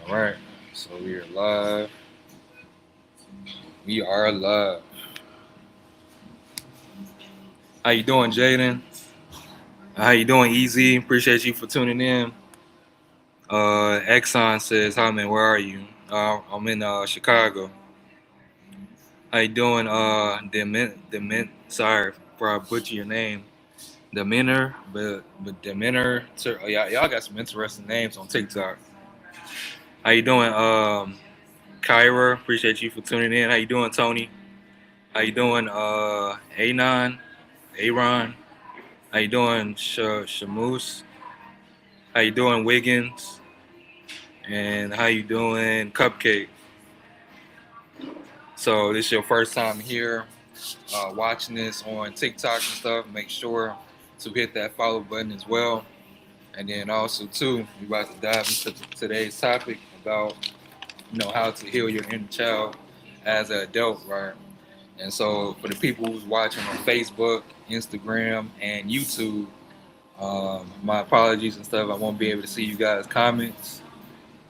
All right, so we are live. We are live. How you doing, Jaden? How you doing, Easy? Appreciate you for tuning in. Exxon says, "Hi, man. Where are you? I'm in Chicago. How you doing? Sorry for I butcher your name. Demeanor, but Demeanor. Y'all got some interesting names on TikTok. How you doing, Kyra? Appreciate you for tuning in. How you doing, Tony? How you doing, Anon, Aaron? How you doing, Shamus? How you doing, Wiggins? And how you doing, Cupcake? So this is your first time here, watching this on TikTok and stuff. Make sure to hit that follow button as well. And then also too, we about to dive into today's topic about how to heal your inner child as an adult, right? And so for the people who's watching on Facebook, Instagram, and YouTube, my apologies and stuff. I won't be able to see you guys' comments.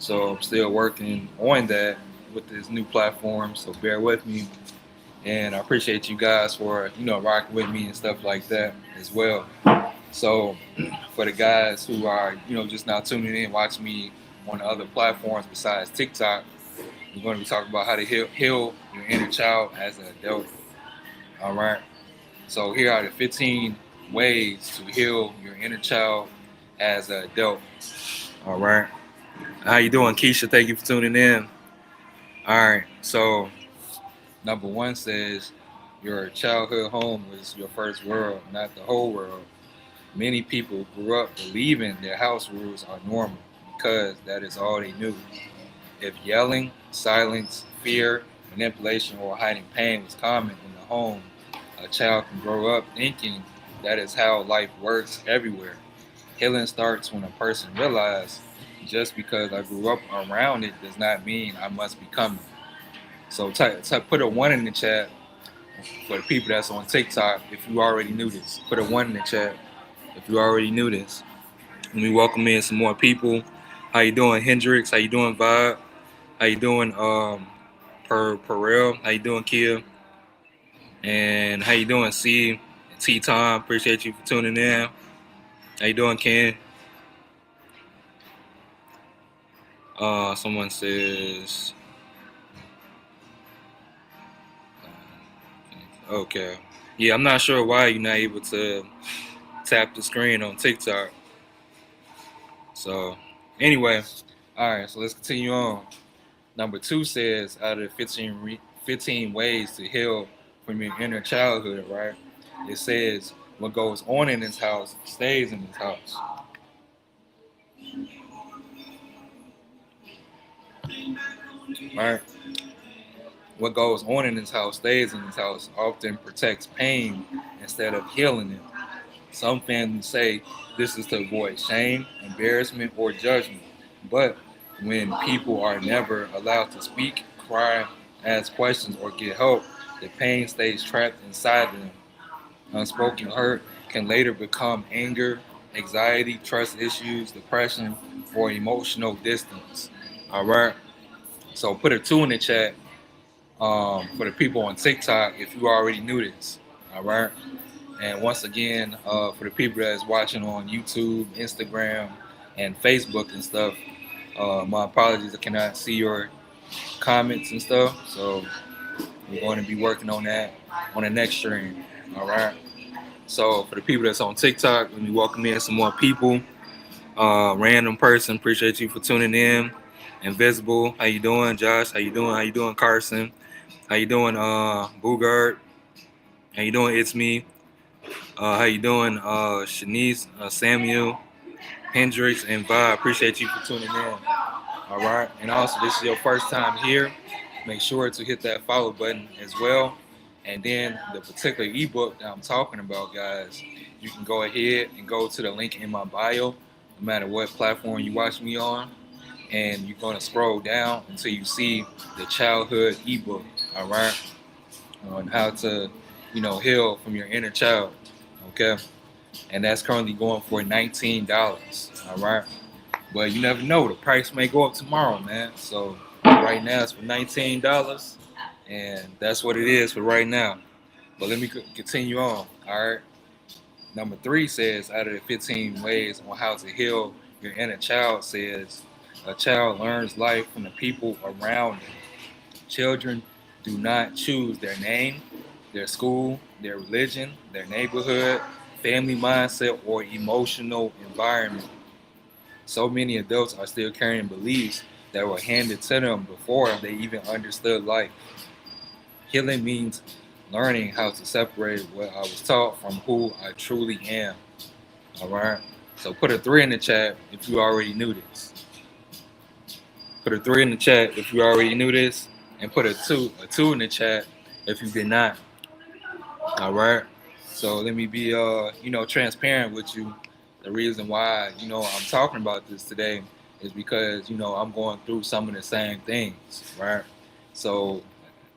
So I'm still working on that with this new platform. So bear with me. And I appreciate you guys for, rocking with me and stuff like that as well. So for the guys who are, just now tuning in, watching me on the other platforms besides TikTok, we're going to be talking about how to heal your inner child as an adult. All right. So here are the 15 ways to heal your inner child as an adult. All right. How you doing, Keisha? Thank you for tuning in. All right. So number one says your childhood home was your first world, not the whole world. Many people grew up believing their house rules are normal because that is all they knew. If yelling, silence, fear, manipulation, or hiding pain was common in the home, a child can grow up thinking that is how life works everywhere. Healing starts when a person realizes just because I grew up around it does not mean I must become it. So put a one in the chat for the people that's on TikTok if you already knew this. Put a one in the chat if you already knew this. Let me welcome in some more people. How you doing, Hendrix? How you doing, Vibe? How you doing, Perel? How you doing, Kia? And how you doing, C? T Tom? Appreciate you for tuning in. How you doing, Ken? Someone says, okay. Yeah, I'm not sure why you're not able to tap the screen on TikTok. So, anyway, all right, so let's continue on. Number two says, out of the 15 ways to heal from your inner childhood, right? It says, what goes on in this house stays in this house. Right? What goes on in this house stays in this house often protects pain instead of healing it. Some families say this is to avoid shame, embarrassment, or judgment. But when people are never allowed to speak, cry, ask questions, or get help, the pain stays trapped inside them. Unspoken hurt can later become anger, anxiety, trust issues, depression, or emotional distance. All right. So put a two in the chat for the people on TikTok if you already knew this. All right. And once again, for the people that's watching on YouTube, Instagram, and Facebook and stuff, my apologies. I cannot see your comments and stuff. So we're going to be working on that on the next stream. All right. So for the people that's on TikTok, let me welcome in some more people. Random person, appreciate you for tuning in. Invisible, how you doing? Josh, how you doing? How you doing, Carson? How you doing, Boogard? How you doing? It's me. How you doing, Shanice, Samuel, Hendrix, and Vi? Appreciate you for tuning in. All right. And also, this is your first time here. Make sure to hit that follow button as well. And then the particular ebook that I'm talking about, guys, you can go ahead and go to the link in my bio, no matter what platform you watch me on. And you're going to scroll down until you see the childhood ebook, all right, on how to, heal from your inner child, okay? And that's currently going for $19, all right? But you never know, the price may go up tomorrow, man. So right now it's for $19, and that's what it is for right now. But let me continue on. All right. Number 3 says, out of the 15 ways on how to heal your inner child, says a child learns life from the people around them. Children do not choose their name, their school, their religion, their neighborhood, family mindset, or emotional environment. So many adults are still carrying beliefs that were handed to them before they even understood life. Healing means learning how to separate what I was taught from who I truly am. All right. So put a 3 in the chat if you already knew this. Put a 3 in the chat if you already knew this, and put a two in the chat if you did not. All right. So let me be transparent with you. The reason why I'm talking about this today is because I'm going through some of the same things, right? So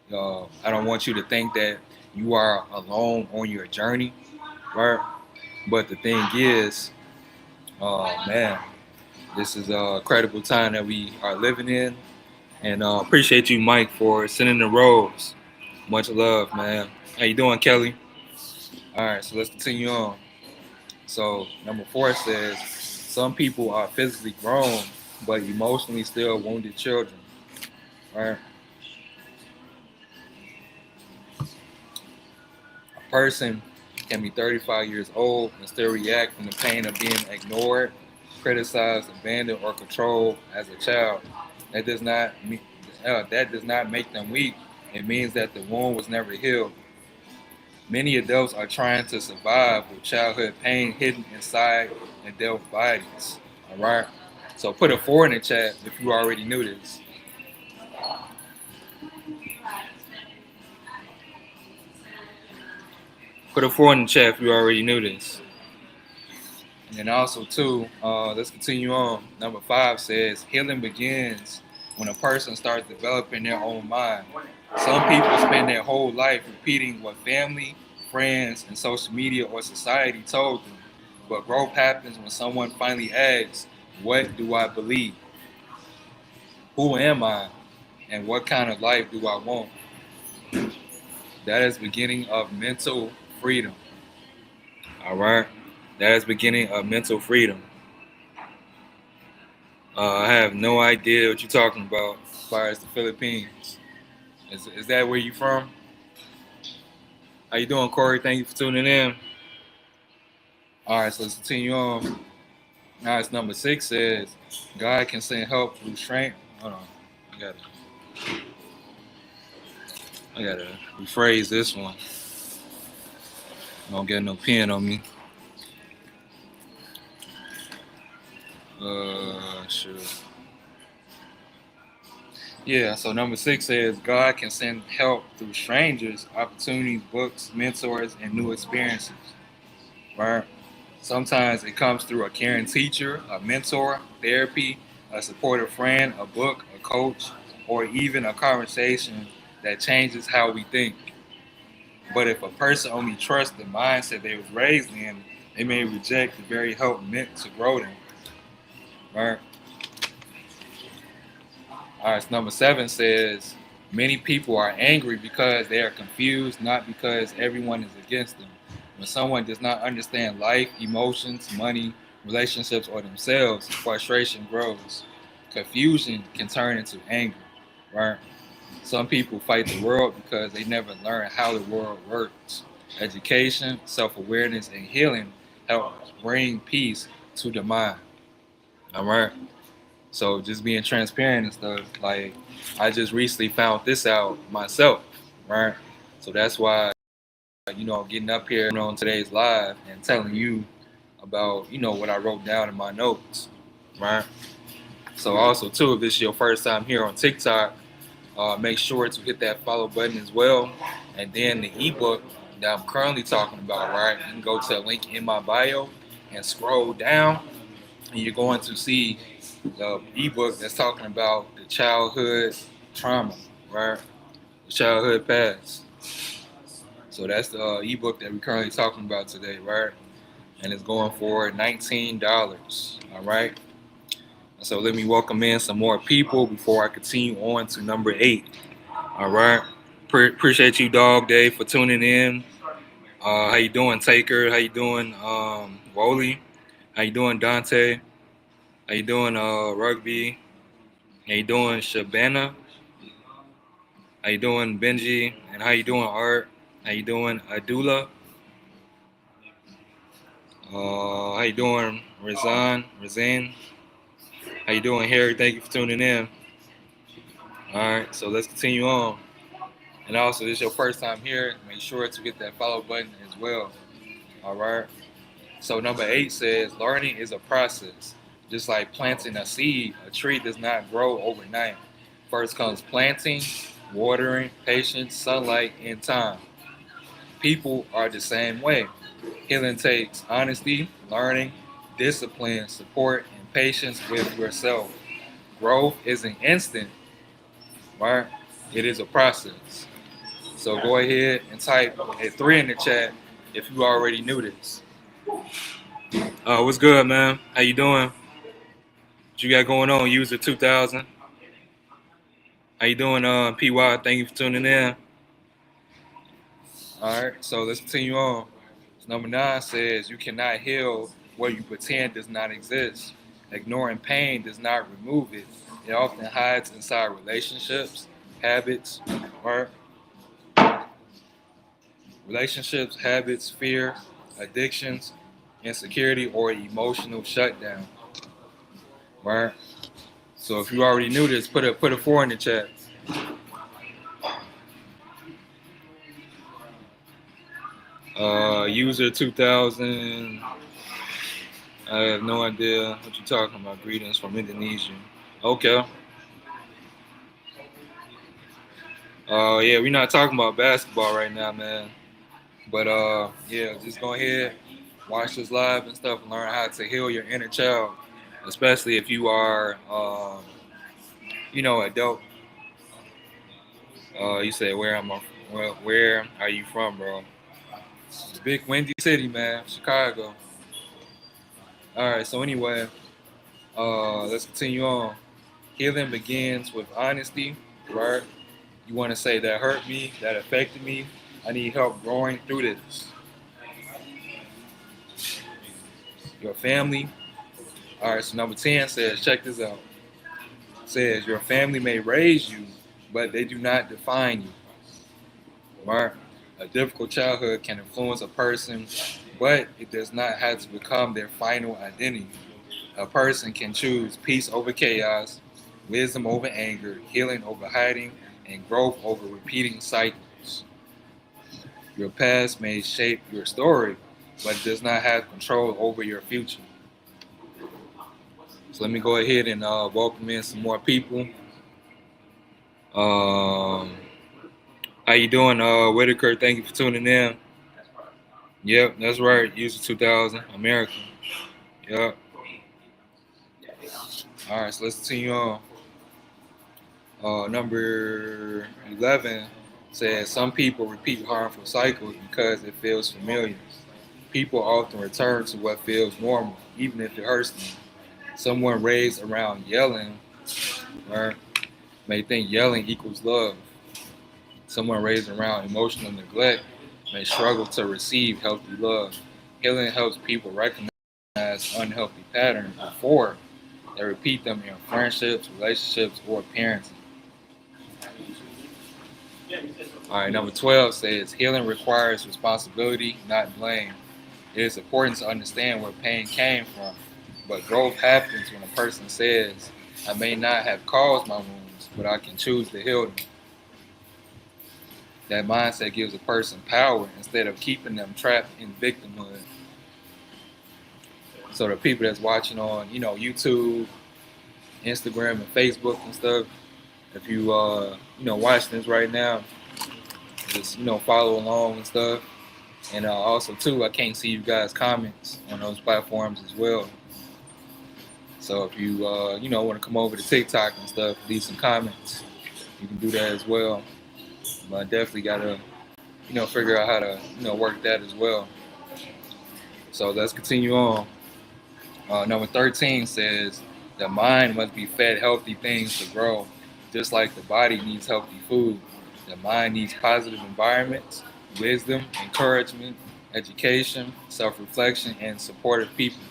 I don't want you to think that you are alone on your journey, right? But the thing is, man, this is a credible time that we are living in, and appreciate you, Mike, for sending the rose. Much love, man. How you doing, Kelly? All right, so let's continue on. So number 4 says some people are physically grown but emotionally still wounded children. Right? A person can be 35 years old and still react from the pain of being ignored, criticized, abandoned, or controlled as a child. That does not make them weak. It means that the wound was never healed. Many adults are trying to survive with childhood pain hidden inside adult bodies. All right. So put a 4 in the chat if you already knew this. Put a 4 in the chat if you already knew this. And then also too, let's continue on. Number 5 says healing begins when a person starts developing their own mind. Some people spend their whole life repeating what family, friends, and social media or society told them. But growth happens when someone finally asks, what do I believe? Who am I? And what kind of life do I want? That is beginning of mental freedom. All right? That is beginning of mental freedom. I have no idea what you're talking about as far as the Philippines. Is that where you from? How you doing, Corey? Thank you for tuning in. All right, so let's continue on. Now it's number 6 says, God can send help through strength. Hold on. I gotta rephrase this one. Don't get no pen on me. Sure. Yeah, so number 6 says God can send help through strangers, opportunities, books, mentors, and new experiences. Right? Sometimes it comes through a caring teacher, a mentor, therapy, a supportive friend, a book, a coach, or even a conversation that changes how we think. But if a person only trusts the mindset they was raised in, they may reject the very help meant to grow them. Right? All right, so number 7 says many people are angry because they are confused, not because everyone is against them. When someone does not understand life, emotions, money, relationships, or themselves, frustration grows. Confusion can turn into anger, right? Some people fight the world because they never learn how the world works. Education, self-awareness, and healing help bring peace to the mind. All right. So just being transparent and stuff, like I just recently found this out myself, right? So that's why, getting up here on today's live and telling you about, what I wrote down in my notes, right? So also too, if this is your first time here on TikTok, make sure to hit that follow button as well. And then the ebook that I'm currently talking about, right? You can go to a link in my bio and scroll down, and you're going to see the ebook that's talking about the childhood trauma, right? The childhood past. So that's the ebook that we're currently talking about today, right? And it's going for $19. All right. So let me welcome in some more people before I continue on to number 8. All right. Appreciate you, Dog Day, for tuning in. How you doing, Taker? How you doing, Woli? How you doing, Dante? How you doing, Rugby? How you doing, Shabana? How you doing, Benji? And how you doing, Art? How you doing, Adula? How you doing, Razan? How you doing, Harry? Thank you for tuning in. All right, so let's continue on. And also, this is your first time here, make sure to hit that follow button as well. All right. So number 8 says, learning is a process. Just like planting a seed, a tree does not grow overnight. First comes planting, watering, patience, sunlight, and time. People are the same way. Healing takes honesty, learning, discipline, support, and patience with yourself. Growth isn't instant, right? It is a process. So go ahead and type a 3 in the chat if you already knew this. What's good, man? How you doing? What you got going on, user 2000? How you doing, PY? Thank you for tuning in. All right, so let's continue on. Number 9 says, you cannot heal what you pretend does not exist. Ignoring pain does not remove it. It often hides inside relationships, habits, or fear, addictions, insecurity, or emotional shutdown. Right? So if you already knew this, put a 4 in the chat. User 2000. I have no idea what you're talking about. Greetings from Indonesia. Okay. Yeah, we're not talking about basketball right now, man. But yeah, just go ahead, watch this live and stuff, and learn how to heal your inner child, especially if you are, adult. You said, where are you from, bro? The big windy city, man, Chicago. All right, so anyway, let's continue on. Healing begins with honesty, right? You want to say that hurt me, that affected me. I need help growing through this. Your family. All right, so number 10 says, check this out. It says, your family may raise you, but they do not define you. Right? A difficult childhood can influence a person, but it does not have to become their final identity. A person can choose peace over chaos, wisdom over anger, healing over hiding, and growth over repeating cycles. Your past may shape your story, but it does not have control over your future. So let me go ahead and welcome in some more people. How you doing, Whitaker? Thank you for tuning in. Yep, that's right. User 2000, American. Yep. All right, so let's continue on. Number 11 says, some people repeat harmful cycles because it feels familiar. People often return to what feels normal, even if it hurts them. Someone raised around yelling, right, may think yelling equals love. Someone raised around emotional neglect may struggle to receive healthy love. Healing helps people recognize unhealthy patterns before they repeat them in friendships, relationships, or parenting. All right, number 12 says, healing requires responsibility, not blame. It is important to understand where pain came from, but growth happens when a person says, I may not have caused my wounds, but I can choose to heal them. That mindset gives a person power instead of keeping them trapped in victimhood. So the people that's watching on, YouTube, Instagram, and Facebook and stuff, if you, watching this right now, just, follow along and stuff. And also, too, I can't see you guys' comments on those platforms as well. So if you, want to come over to TikTok and stuff, leave some comments. You can do that as well. But I definitely got to, figure out how to, work that as well. So let's continue on. Number 13 says, The mind must be fed healthy things to grow, just like the body needs healthy food. The mind needs positive environments, wisdom, encouragement, education, self-reflection, and supportive people.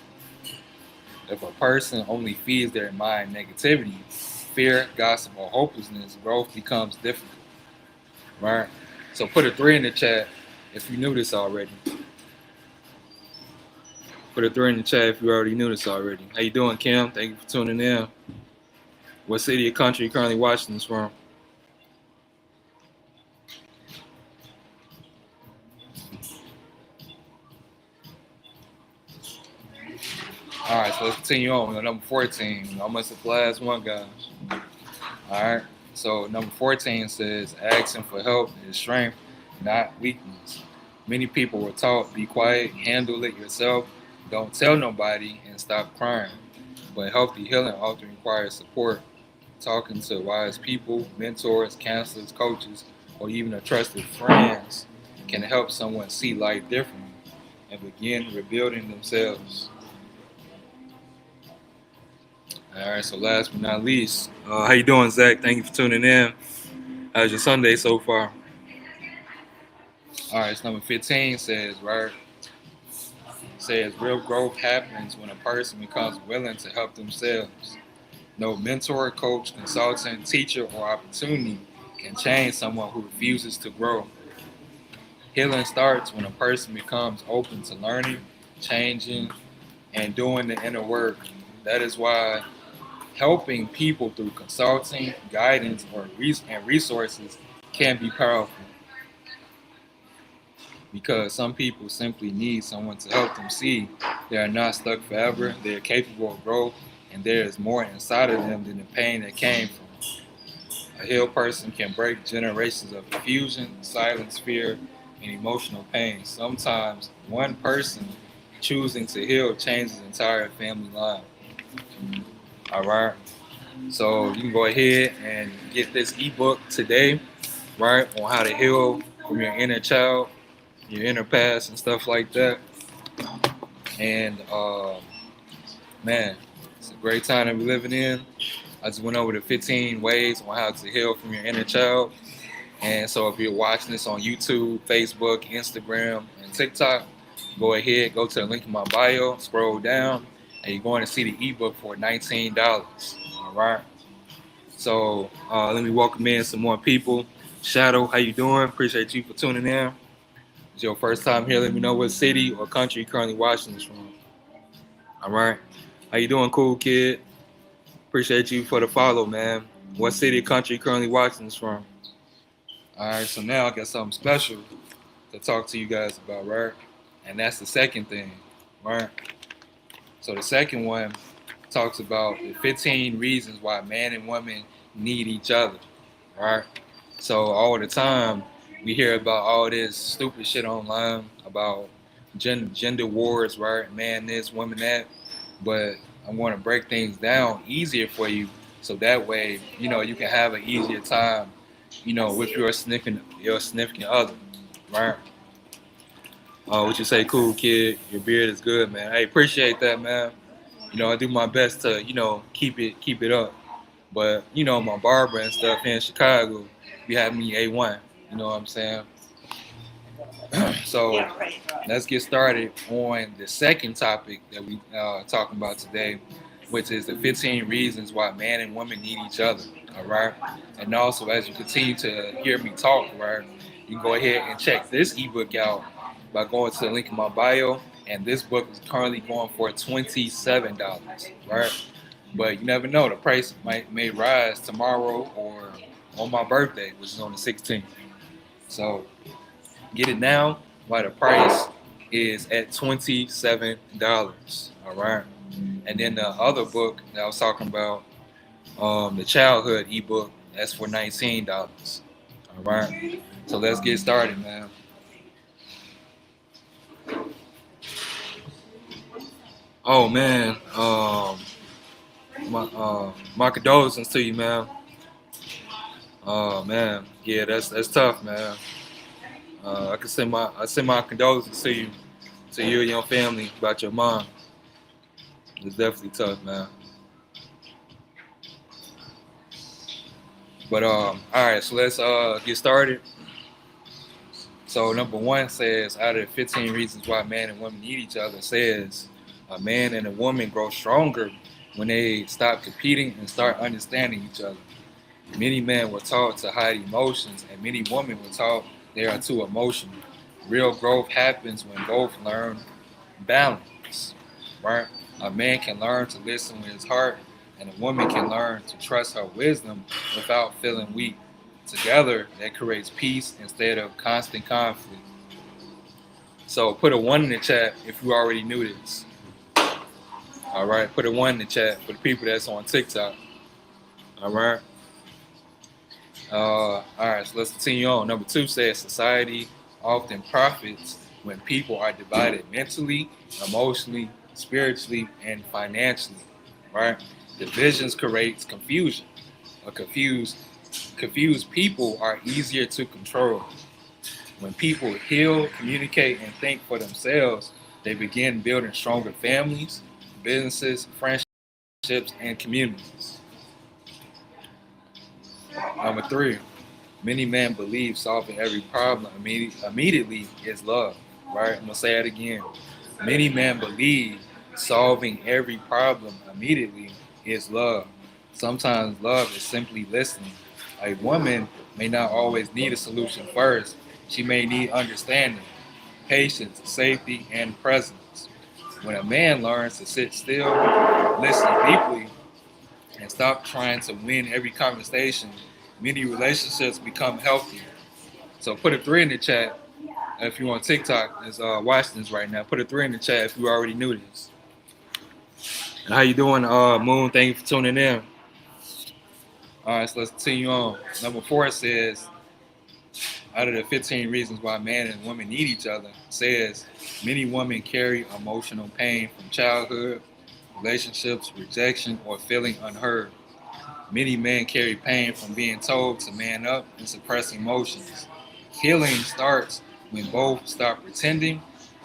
If a person only feeds their mind negativity, fear, gossip, or hopelessness, growth becomes difficult, right? So put a 3 in the chat if you knew this already. Put a 3 in the chat if you already knew this already. How you doing, Kim? Thank you for tuning in. What city or country you currently watching this from? All right, so let's continue on. We're on number 14. Almost the last one, guys. All right. So number 14 says, asking for help is strength, not weakness. Many people were taught, be quiet, handle it yourself, don't tell nobody, and stop crying. But healthy healing often requires support. Talking to wise people, mentors, counselors, coaches, or even a trusted friends can help someone see life differently and begin rebuilding themselves. All right, so last but not least, how you doing, Zach? Thank you for tuning in. How's your Sunday so far? All right, so number 15 says, right, says real growth happens when a person becomes willing to help themselves. No mentor, coach, consultant, teacher, or opportunity can change someone who refuses to grow. Healing starts when a person becomes open to learning, changing, and doing the inner work. That is why helping people through consulting, guidance, and resources can be powerful, because some people simply need someone to help them see they are not stuck forever, they are capable of growth, and there is more inside of them than the pain that came from it. A healed person can break generations of confusion, silence, fear, and emotional pain. Sometimes one person choosing to heal changes entire family line. All right. So you can go ahead and get this ebook today, right, on how to heal from your inner child, your inner past, and stuff like that. And man, it's a great time that we're living in. I just went over the 15 ways on how to heal from your inner child. And so if you're watching this on YouTube, Facebook, Instagram, and TikTok, go ahead, go to the link in my bio, scroll down, and you're going to see the ebook for $19. All right. So let me welcome in some more people. Shadow, how you doing? Appreciate you for tuning in. It's your first time here. Let me know what city or country you're currently watching this from. All right. How you doing, cool kid? Appreciate you for the follow, man. What city or country you currently watching this from? All right. So now I got something special to talk to you guys about, right? And that's the second thing, right? So the second one talks about the 15 reasons why man and woman need each other, right? So all the time we hear about all this stupid shit online about gender wars, right? Man this, woman that. But I want to break things down easier for you, so that way you can have an easier time, with your significant other, right? What you say, cool kid? Your beard is good, man. I appreciate that, man. I do my best to keep it up. But my barber and stuff here in Chicago, be having me A1. You know what I'm saying? So let's get started on the second topic that we talking about today, which is the 15 reasons why man and woman need each other. All right. And also, as you continue to hear me talk, right, you can go ahead and check this ebook out by going to the link in my bio. And this book is currently going for $27, right? But you never know, the price may rise tomorrow or on my birthday, which is on the 16th. So get it now while the price is at $27. All right. And then the other book that I was talking about, the childhood ebook, that's for $19. All right. So let's get started, man. Oh man, my condolences to you, man. Oh man, yeah, that's tough, man. I send my condolences to you and your family about your mom. It's definitely tough, man. But all right, so let's get started. So number one says, out of the 15 reasons why man and woman need each other, says a man and a woman grow stronger when they stop competing and start understanding each other. Many men were taught to hide emotions, and many women were taught they are too emotional. Real growth happens when both learn balance, right? A man can learn to listen with his heart, and a woman can learn to trust her wisdom without feeling weak. Together, that creates peace instead of constant conflict. So put a one in the chat if you already knew this. All right, put a one in the chat for the people that's on TikTok. All right. All right, so let's continue on. Number two says society often profits when people are divided mentally, emotionally, spiritually, and financially. Right? Divisions creates confusion. A confused people are easier to control. When people heal, communicate, and think for themselves, they begin building stronger families, businesses, friendships, and communities. Number three, many men believe solving every problem immediately is love. Right? I'm gonna say it again. Many men believe solving every problem immediately is love. Sometimes love is simply listening. A woman may not always need a solution first. She may need understanding, patience, safety, and presence. When a man learns to sit still, listen deeply, and stop trying to win every conversation, many relationships become healthier. So put a three in the chat if you on TikTok is watching this right now. Put a three in the chat if you already knew this. And how you doing, Moon? Thank you for tuning in. All right, so let's continue on. Number four says, out of the 15 reasons why man and woman need each other, says many women carry emotional pain from childhood, relationships, rejection, or feeling unheard. Many men carry pain from being told to man up and suppress emotions. Healing starts when both stop pretending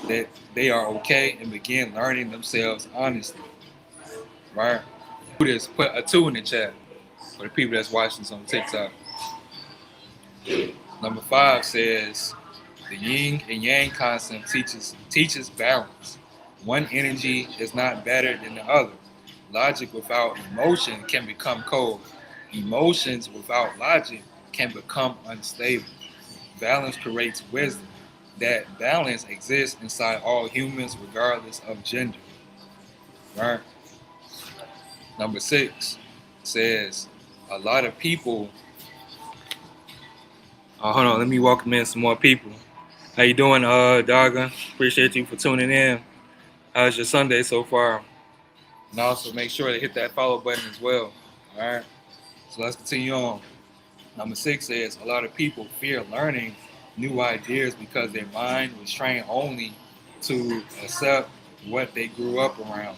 that they are okay and begin learning themselves honestly. Right? Put a two in the chat for the people that's watching this on TikTok. Number five says the yin and yang concept teaches balance. One energy is not better than the other. Logic without emotion can become cold. Emotions without logic can become unstable. Balance creates wisdom. That balance exists inside all humans regardless of gender. Right? Number six says a lot of people. Hold on, let me welcome in some more people. How you doing, Daga? Appreciate you for tuning in. How's your Sunday so far? And also make sure to hit that follow button as well. All right. So let's continue on. Number six says a lot of people fear learning new ideas because their mind was trained only to accept what they grew up around.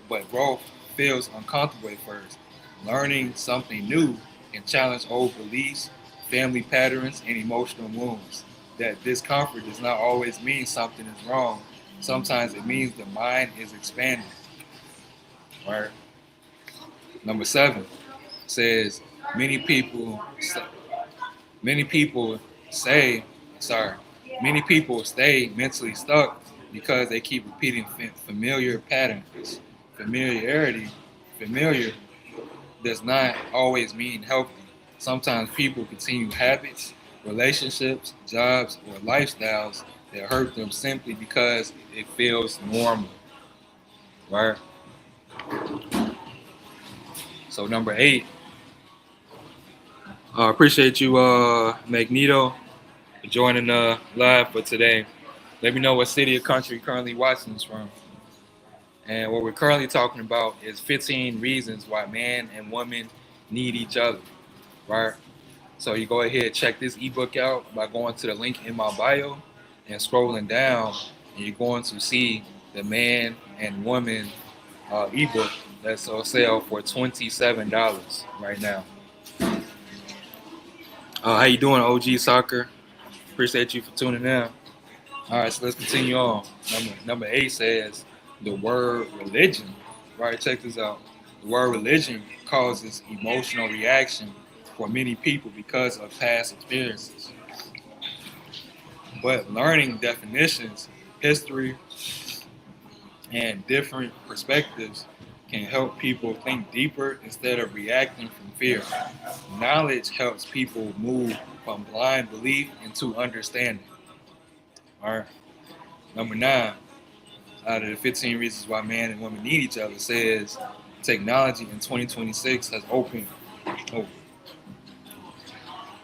But growth feels uncomfortable at first. Learning something new can challenge old beliefs, family patterns, and emotional wounds. That discomfort does not always mean something is wrong. Sometimes it means the mind is expanding. Right? Number seven says many people many people say sorry many people stay mentally stuck because they keep repeating familiar patterns. Familiar does not always mean healthy. Sometimes people continue habits, relationships, jobs, or lifestyles that hurt them simply because it feels normal. Right? So number eight, appreciate you, Magneto, for joining live for today. Let me know what city or country you're currently watching this from. And what we're currently talking about is 15 reasons why man and woman need each other, right? So you go ahead and check this ebook out by going to the link in my bio and scrolling down, and you're going to see the man and woman ebook that's on sale for $27 right now. How you doing, OG Soccer? Appreciate you for tuning in. All right, so let's continue on. Number eight says the word religion. Right, check this out. The word religion causes emotional reaction for many people because of past experiences. But learning definitions, history, and different perspectives can help people think deeper instead of reacting from fear. Knowledge helps people move from blind belief into understanding. All right. Number 9, out of the 15 reasons why man and woman need each other, says technology in 2026 has opened. Oh,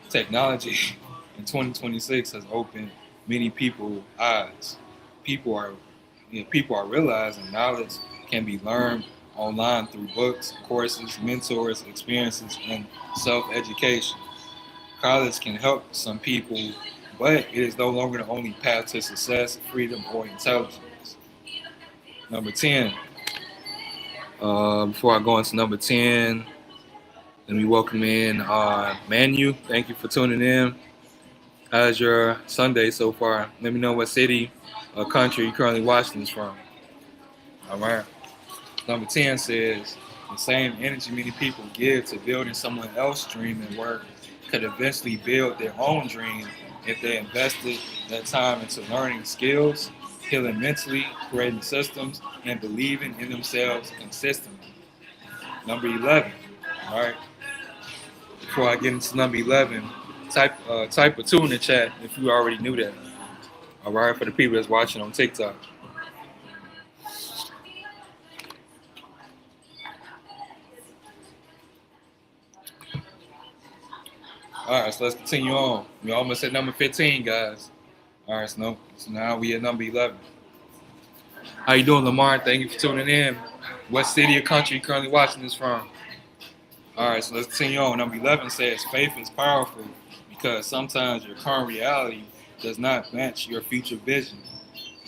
technology in 2026 has opened many people's eyes. People are, people are realizing knowledge can be learned online through books, courses, mentors, experiences, and self-education. College can help some people, but it is no longer the only path to success, freedom, or intelligence. Number 10. Before I go into number 10, let me welcome in Manu. Thank you for tuning in. How's your Sunday so far? Let me know what city or country you're currently watching this from. All right. Number 10 says, the same energy many people give to building someone else's dream and work could eventually build their own dream if they invested that time into learning skills, healing mentally, creating systems, and believing in themselves consistently. Number 11. All right. Before I get into number 11, type a 2 in the chat if you already knew that. All right, for the people that's watching on TikTok. All right, so let's continue on. We almost at number 15, guys. All right, so now we at number 11. How you doing, Lamar? Thank you for tuning in. What city or country you currently watching this from? All right, so let's continue on. Number 11 says, faith is powerful because sometimes your current reality does not match your future vision.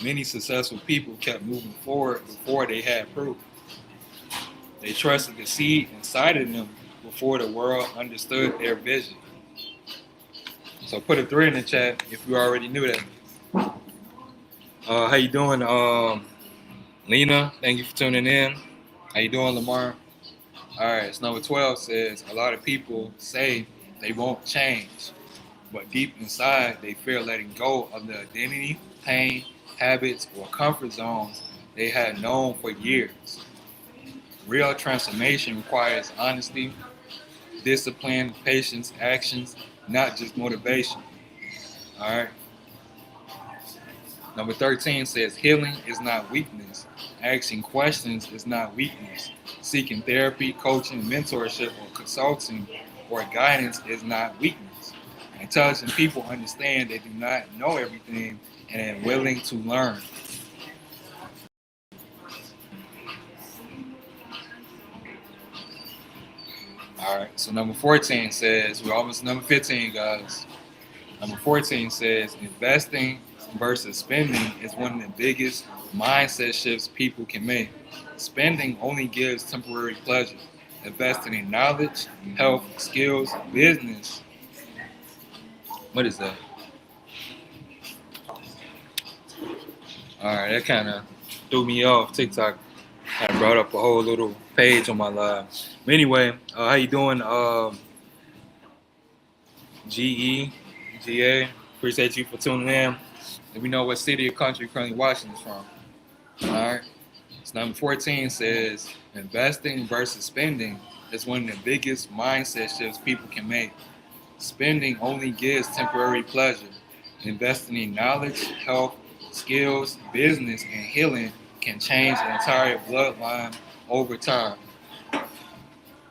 Many successful people kept moving forward before they had proof. They trusted the seed inside of them before the world understood their vision. So put a 3 in the chat if you already knew that. How you doing, Lena? Thank you for tuning in. How you doing, Lamar? All right, so number 12 says, a lot of people say they won't change, but deep inside they fear letting go of the identity, pain, habits, or comfort zones they had known for years. Real transformation requires honesty, discipline, patience, actions, not just motivation. All right. Number 13 says healing is not weakness. Asking questions is not weakness. Seeking therapy, coaching, mentorship, or consulting or guidance is not weakness. Intelligent people understand they do not know everything and are willing to learn. All right, so number 14 says, we're almost number 15, guys. Number 14 says, investing versus spending is one of the biggest mindset shifts people can make. Spending only gives temporary pleasure. Investing in knowledge, health, skills, business. What is that? All right, that kind of threw me off. TikTok kind of brought up a whole little page on my live. But anyway, how you doing, GA? Appreciate you for tuning in. Let me know what city or country you're currently watching this from. All right. So number 14 says, investing versus spending is one of the biggest mindset shifts people can make. Spending only gives temporary pleasure. Investing in knowledge, health, skills, business, and healing can change the entire bloodline over time.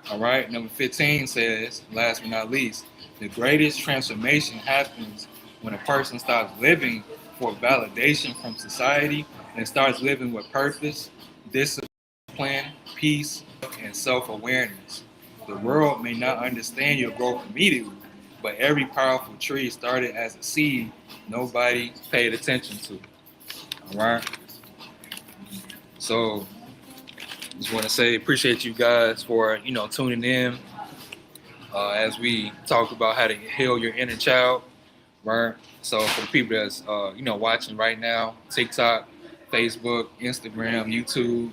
All right, number 15 says, last but not least, the greatest transformation happens when a person starts living for validation from society and starts living with purpose, discipline, peace, and self-awareness. The world may not understand your growth immediately, but every powerful tree started as a seed nobody paid attention to. All right? So, just want to say appreciate you guys for, tuning in as we talk about how to heal your inner child, right? So for the people that's, watching right now, TikTok, Facebook, Instagram, YouTube,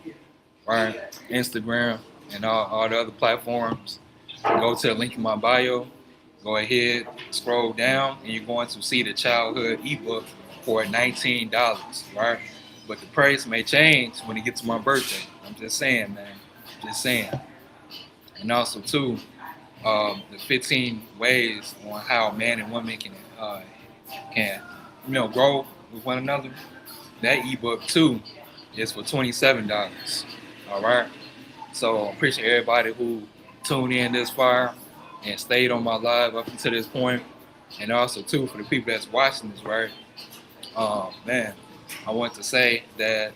right? Instagram, and all the other platforms. go to the link in my bio, go ahead, scroll down, and you're going to see the childhood ebook for $19, right? But the price may change when it gets to my birthday. I'm just saying, man. Just saying. And also, too, the 15 ways on how man and woman can grow with one another. That ebook too is for $27. All right. So I appreciate everybody who tuned in this far and stayed on my live up until this point. And also too for the people that's watching this, right? Man, I want to say that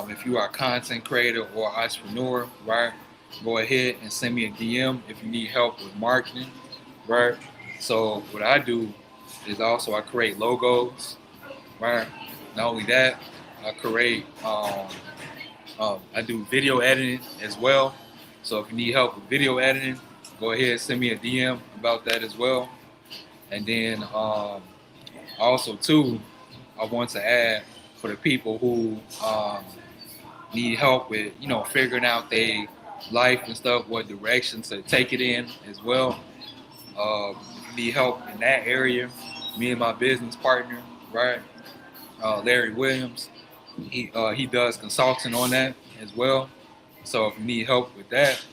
if you are a content creator or entrepreneur, right, go ahead and send me a DM if you need help with marketing, right? So what I do is also I create logos, right? Not only that, I create, I do video editing as well. So if you need help with video editing, go ahead and send me a DM about that as well. And then also too, I want to add for the people who need help with, figuring out their life and stuff, what direction to take it in as well. If you need help in that area, me and my business partner, right, Larry Williams, he does consulting on that as well. So if you need help with that,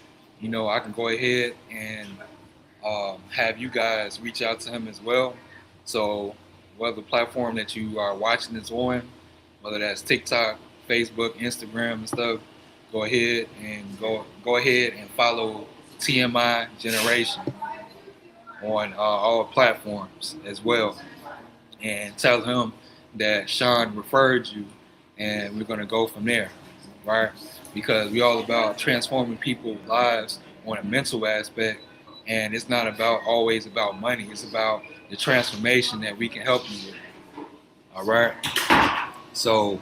I can go ahead and have you guys reach out to him as well. So whether platform that you are watching this on, whether that's TikTok, Facebook, Instagram, and stuff, go ahead and follow TMI Generation on all platforms as well, and tell him that Sean referred you, and we're gonna go from there, right? Because we're all about transforming people's lives on a mental aspect, and it's not about always about money. It's about the transformation that we can help you with. All right. So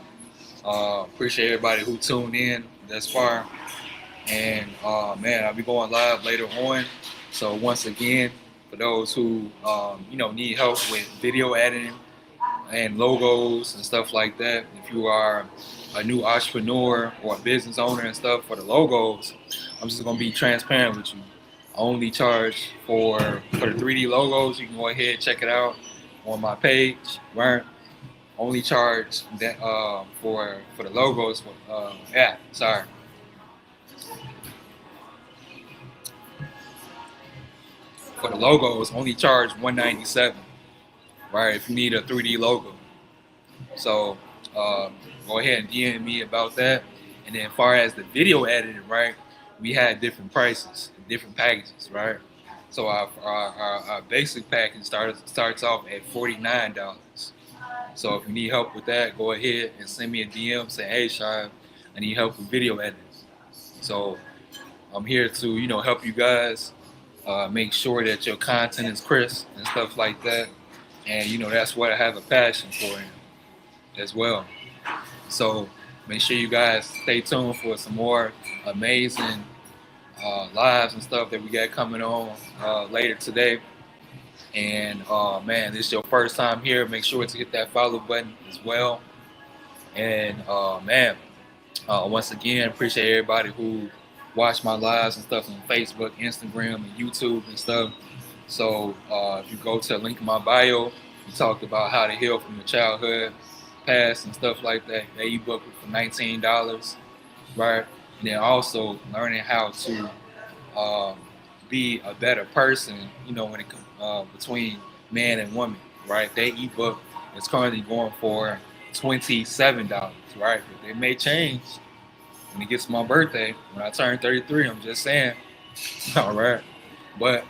appreciate everybody who tuned in thus far, and man, I'll be going live later on. So once again, for those who need help with video editing and logos and stuff like that, if you are a new entrepreneur or a business owner and stuff for the logos, I'm just gonna be transparent with you. I only charge for the 3D logos. You can go ahead and check it out on my page, right? Only charge that for the logos. For the logos, only charge $197, right? If you need a 3D logo, so go ahead and DM me about that. And then, as far as the video editing, right, we had different prices, different packages, right? So our basic package starts off at $49. So if you need help with that, go ahead and send me a DM. Say, hey, Sean, I need help with video editing. So I'm here to help you guys make sure that your content is crisp and stuff like that. And that's what I have a passion for as well. So make sure you guys stay tuned for some more amazing lives and stuff that we got coming on later today. And man, this is your first time here, make sure to hit that follow button as well. And man, once again, appreciate everybody who watch my lives and stuff on Facebook, Instagram, and YouTube and stuff. So if you go to the link in my bio, we talked about how to heal from your childhood past and stuff like that. That ebook was for $19, right? And then also learning how to be a better person, when it comes between man and woman, right? That ebook is currently going for $27, right? But they may change when it gets to my birthday, when I turn 33. I'm just saying, all right. But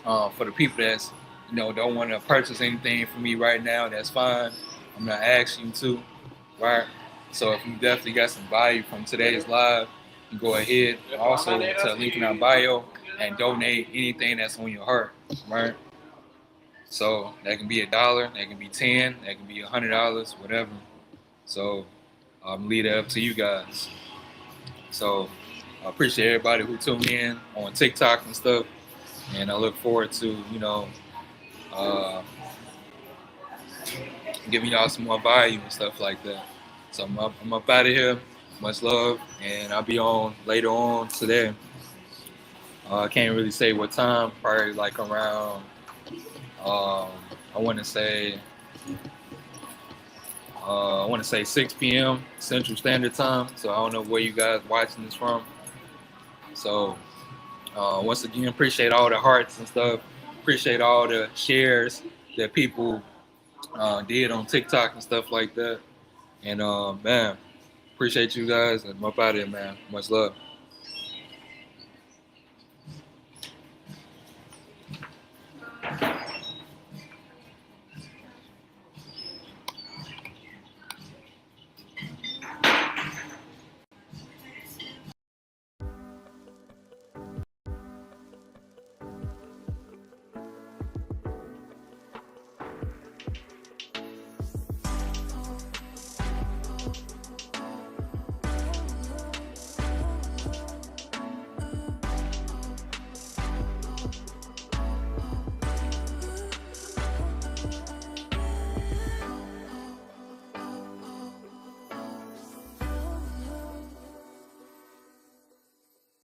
for the people that's don't want to purchase anything from me right now, that's fine. I'm not asking you to, right? So if you definitely got some value from today's live, you go ahead also to the link in our bio and donate anything that's on your heart, right? So that can be $1, that can be 10, that can be $100, whatever. So leave that up to you guys. So I appreciate everybody who tuned in on TikTok and stuff, and I look forward to giving y'all some more value and stuff like that. So I'm up out of here. Much love, and I'll be on later on today. I can't really say what time. Probably like around. I want to say. I want to say 6 p.m. Central Standard Time. So I don't know where you guys watching this from. So once again, appreciate all the hearts and stuff. Appreciate all the shares that people did on TikTok and stuff like that. And man, appreciate you guys and my body, man. Much love.